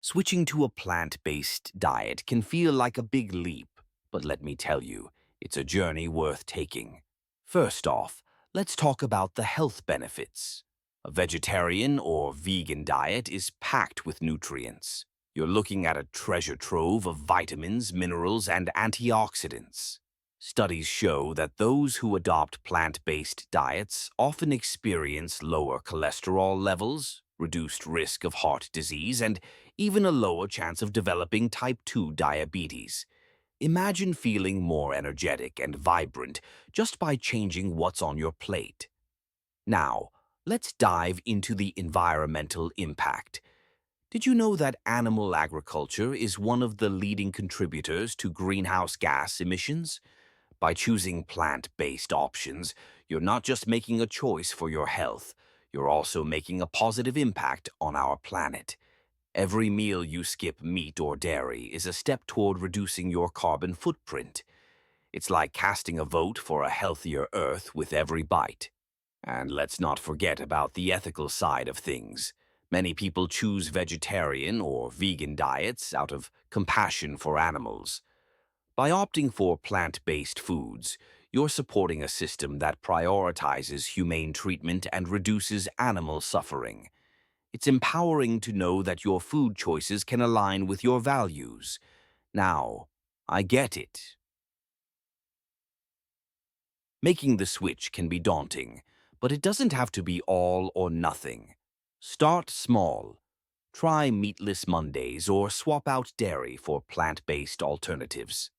Switching to a plant-based diet can feel like a big leap, but let me tell you, it's a journey worth taking. First off, let's talk about the health benefits. A vegetarian or vegan diet is packed with nutrients. You're looking at a treasure trove of vitamins, minerals, and antioxidants. Studies show that those who adopt plant-based diets often experience lower cholesterol levels, reduced risk of heart disease, and even a lower chance of developing type 2 diabetes. Imagine feeling more energetic and vibrant just by changing what's on your plate. Now, let's dive into the environmental impact. Did you know that animal agriculture is one of the leading contributors to greenhouse gas emissions? By choosing plant-based options, you're not just making a choice for your health, you're also making a positive impact on our planet. Every meal you skip meat or dairy is a step toward reducing your carbon footprint. It's like casting a vote for a healthier Earth with every bite. And let's not forget about the ethical side of things. Many people choose vegetarian or vegan diets out of compassion for animals. By opting for plant-based foods, you're supporting a system that prioritizes humane treatment and reduces animal suffering. It's empowering to know that your food choices can align with your values. Now, I get it. Making the switch can be daunting, but it doesn't have to be all or nothing. Start small. Try meatless Mondays or swap out dairy for plant-based alternatives.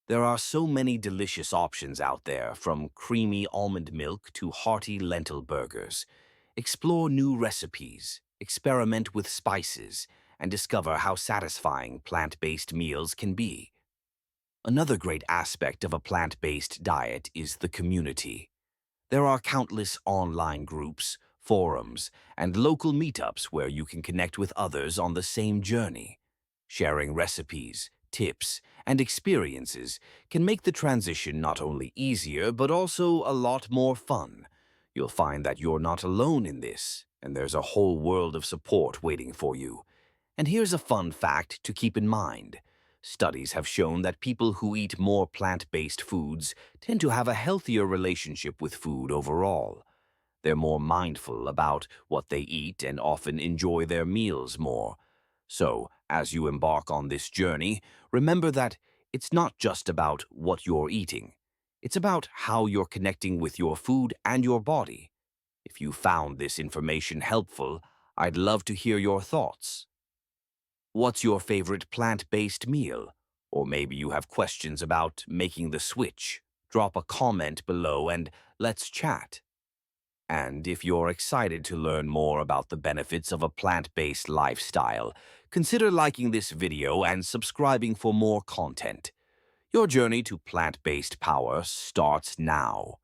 There are so many delicious options out there, from creamy almond milk to hearty lentil burgers. Explore new recipes, experiment with spices, and discover how satisfying plant-based meals can be. Another great aspect of a plant-based diet is the community. There are countless online groups, forums, and local meetups where you can connect with others on the same journey. Sharing recipes, tips, and experiences can make the transition not only easier but also a lot more fun. You'll find that you're not alone in this, and there's a whole world of support waiting for you. And here's a fun fact to keep in mind. Studies have shown that people who eat more plant-based foods tend to have a healthier relationship with food overall. They're more mindful about what they eat and often enjoy their meals more. So, as you embark on this journey, remember that it's not just about what you're eating. It's about how you're connecting with your food and your body. If you found this information helpful, I'd love to hear your thoughts. What's your favorite plant-based meal? Or maybe you have questions about making the switch. Drop a comment below and let's chat. And if you're excited to learn more about the benefits of a plant-based lifestyle, consider liking this video and subscribing for more content. Your journey to plant-based power starts now.